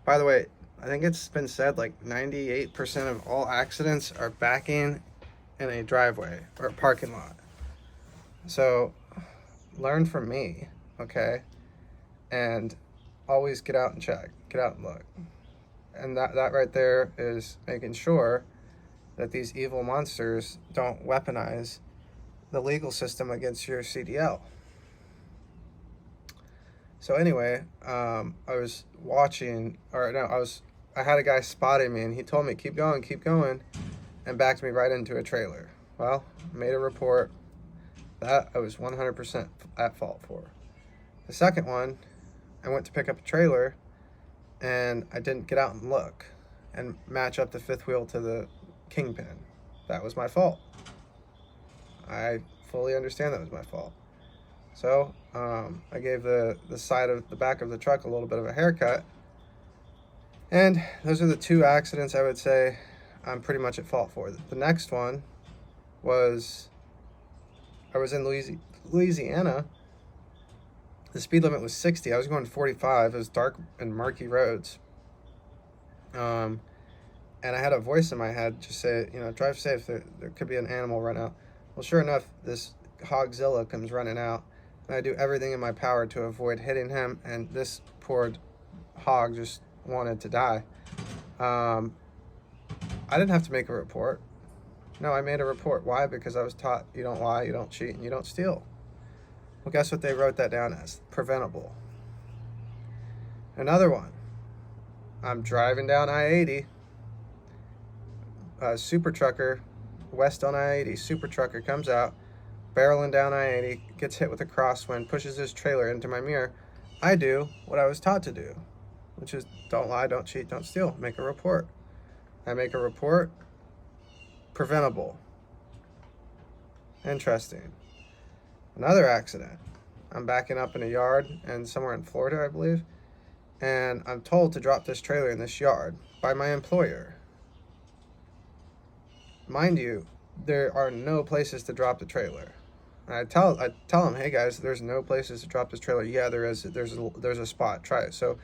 By the way, I think it's been said like 98% of all accidents are backing in a driveway or a parking lot. So learn from me, okay? And always get out and check, get out and look. And that right there is making sure that these evil monsters don't weaponize the legal system against your CDL. So anyway, I was watching, or no, I had a guy spotting me, and he told me keep going, and backed me right into a trailer. Well, made a report that I was 100% at fault for. The second one, I went to pick up a trailer, and I didn't get out and look, and match up the fifth wheel to the kingpin. That was my fault. I fully understand that was my fault. So I gave the side of the back of the truck a little bit of a haircut. And those are the two accidents I would say I'm pretty much at fault for. The next one was I was in Louisiana. The speed limit was 60. I was going 45. It was dark and murky roads. And I had a voice in my head just say, drive safe. There could be an animal run out. Well, sure enough, this Hogzilla comes running out. And I do everything in my power to avoid hitting him. And this poor hog just wanted to die. I didn't have to make a report. No, I made a report. Why? Because I was taught you don't lie, you don't cheat, and you don't steal. Well, guess what they wrote that down as? Preventable. Another one. I'm driving down I-80. Super trucker, west on I-80. Super trucker comes out, barreling down I-80, gets hit with a crosswind, pushes his trailer into my mirror. I do what I was taught to do, which is don't lie, don't cheat, don't steal. Make a report. I make a report. Preventable. Interesting. Another accident. I'm backing up in a yard and somewhere in Florida, I believe, and I'm told to drop this trailer in this yard by my employer. Mind you, there are no places to drop the trailer. And I tell them, hey guys, there's no places to drop this trailer. Yeah, there is. There's a spot. Try it. So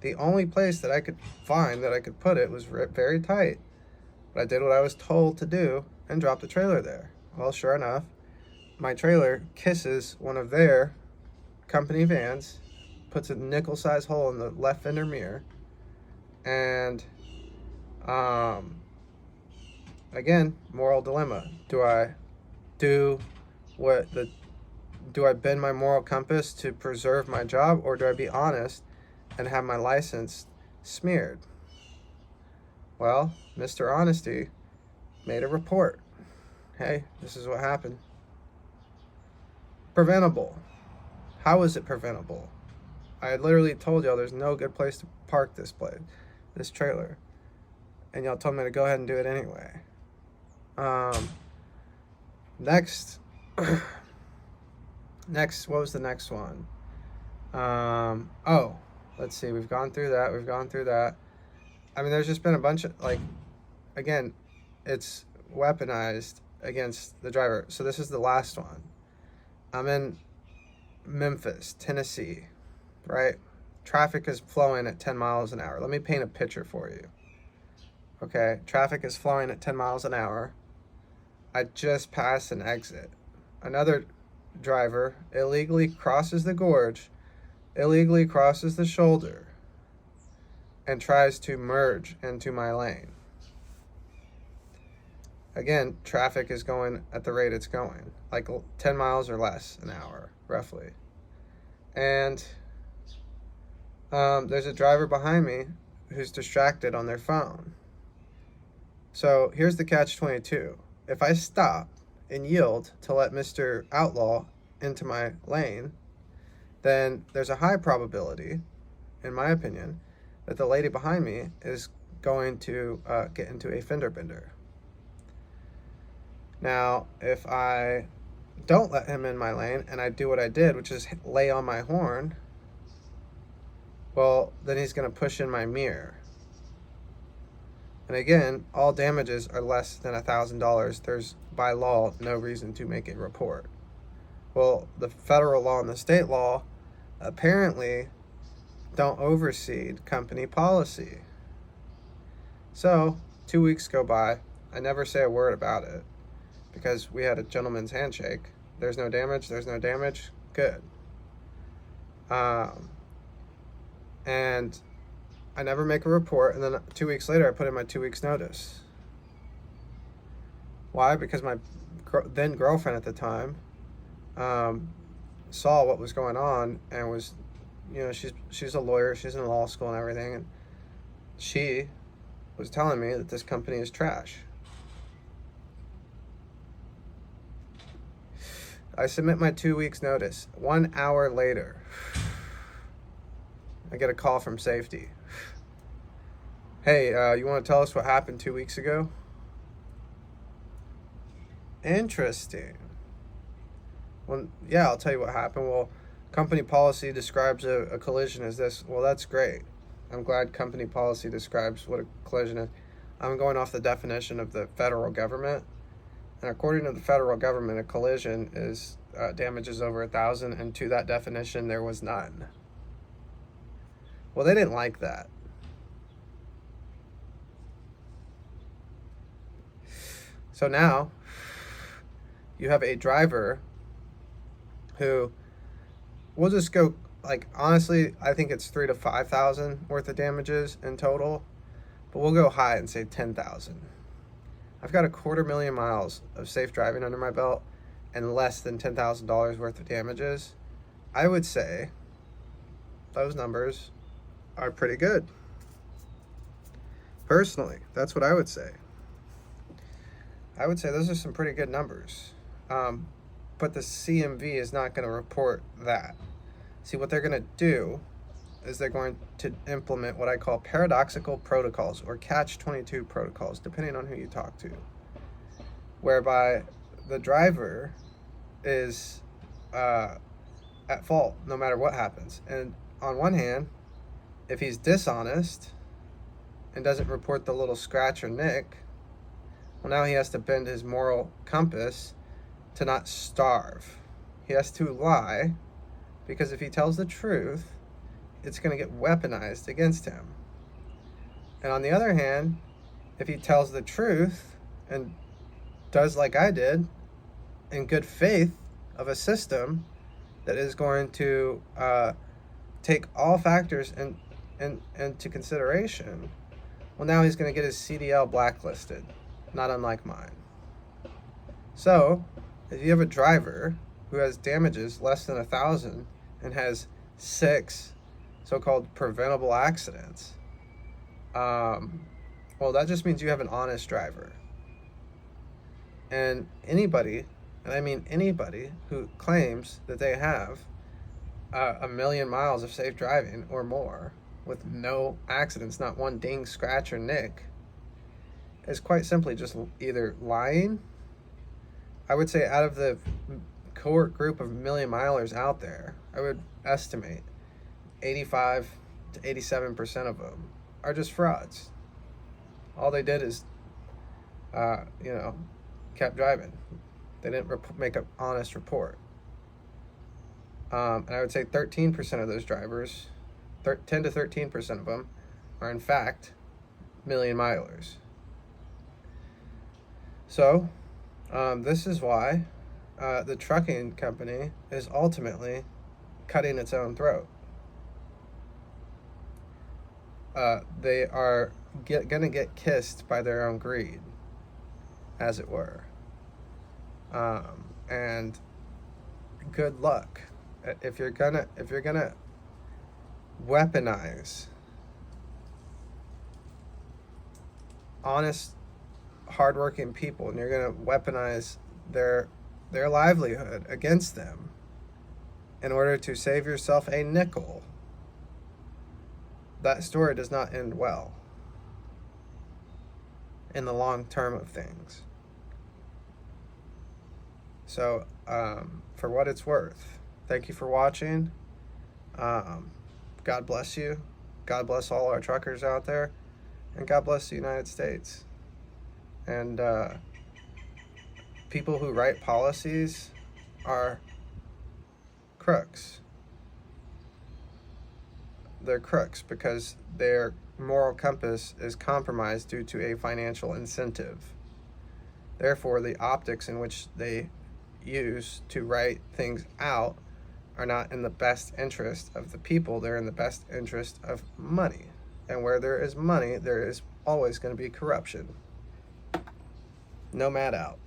the only place that I could find that I could put it was very tight. But I did what I was told to do and dropped the trailer there. Well, sure enough, my trailer kisses one of their company vans, puts a nickel-sized hole in the left fender mirror, and again, moral dilemma. Do I bend my moral compass to preserve my job, or do I be honest and have my license smeared? Well, Mr. Honesty made a report. Hey, this is what happened. Preventable. How is it preventable? I literally told y'all there's no good place to park this trailer. And y'all told me to go ahead and do it anyway. Next, what was the next one? Let's see. We've gone through that. I mean, there's just been a bunch of, again, it's weaponized against the driver. So this is the last one. I'm in Memphis, Tennessee, right? Traffic is flowing at 10 miles an hour. Let me paint a picture for you. Okay, traffic is flowing at 10 miles an hour. I just passed an exit. Another driver illegally crosses the gorge, illegally crosses the shoulder, and tries to merge into my lane. Again, traffic is going at the rate it's going, like 10 miles or less an hour, roughly. And there's a driver behind me who's distracted on their phone. So here's the catch-22. If I stop and yield to let Mr. Outlaw into my lane, then there's a high probability, in my opinion, that the lady behind me is going to get into a fender bender. Now, if I don't let him in my lane and I do what I did, which is lay on my horn, well, then he's going to push in my mirror. And again, all damages are less than $1,000. There's, by law, no reason to make a report. Well, the federal law and the state law apparently don't oversee company policy. So 2 weeks go by. I never say a word about it because we had a gentleman's handshake. There's no damage. There's no damage. Good. And I never make a report. And then 2 weeks later, I put in my 2 weeks notice. Why? Because my then girlfriend at the time saw what was going on and was, she's a lawyer. She's in law school and everything. And she was telling me that this company is trash. I submit my 2 weeks notice. 1 hour later, I get a call from safety. Hey, you want to tell us what happened 2 weeks ago? Interesting. Well, yeah, I'll tell you what happened. Well, company policy describes a collision as this. Well, that's great. I'm glad company policy describes what a collision is. I'm going off the definition of the federal government. And according to the federal government, a collision is damages over 1,000, and to that definition, there was none. Well, they didn't like that. So now you have a driver who, we'll just go, honestly, I think it's 3,000 to 5,000 worth of damages in total, but we'll go high and say 10,000. I've got 250,000 miles of safe driving under my belt and less than $10,000 worth of damages. I would say those numbers are pretty good. Personally, that's what I would say. I would say those are some pretty good numbers. But the CMV is not going to report that. See, what they're going to do is they're going to implement what I call paradoxical protocols, or catch-22 protocols, depending on who you talk to, whereby the driver is at fault no matter what happens. And on one hand, if he's dishonest and doesn't report the little scratch or nick, well, now he has to bend his moral compass to not starve. He has to lie, because if he tells the truth, it's going to get weaponized against him. And on the other hand, if he tells the truth and does like I did, in good faith of a system that is going to take all factors into consideration, well, now he's going to get his CDL blacklisted, not unlike mine. So, if you have a driver who has damages less than 1,000 and has 6 so-called preventable accidents, well, that just means you have an honest driver. And anybody, and I mean anybody, who claims that they have 1,000,000 miles of safe driving or more with no accidents, not one ding, scratch, or nick, is quite simply just either lying. I would say out of the cohort group of million milers out there, I would estimate 85 to 87% of them are just frauds. All they did is, kept driving. They didn't make an honest report. And I would say 13% of those drivers, 10 to 13% of them, are in fact million milers. So, this is why the trucking company is ultimately cutting its own throat. They are going to get kissed by their own greed, as it were. And good luck. If you're gonna weaponize honest, hardworking people, and you're gonna weaponize their livelihood against them in order to save yourself a nickel, that story does not end well in the long term of things. So, for what it's worth, thank you for watching. God bless you. God bless all our truckers out there. And God bless the United States. And people who write policies are crooks. they're crooks because their moral compass is compromised due to a financial incentive. Therefore, the optics in which they use to write things out are not in the best interest of the people, they're in the best interest of money. And where there is money, there is always going to be corruption. Nomad out.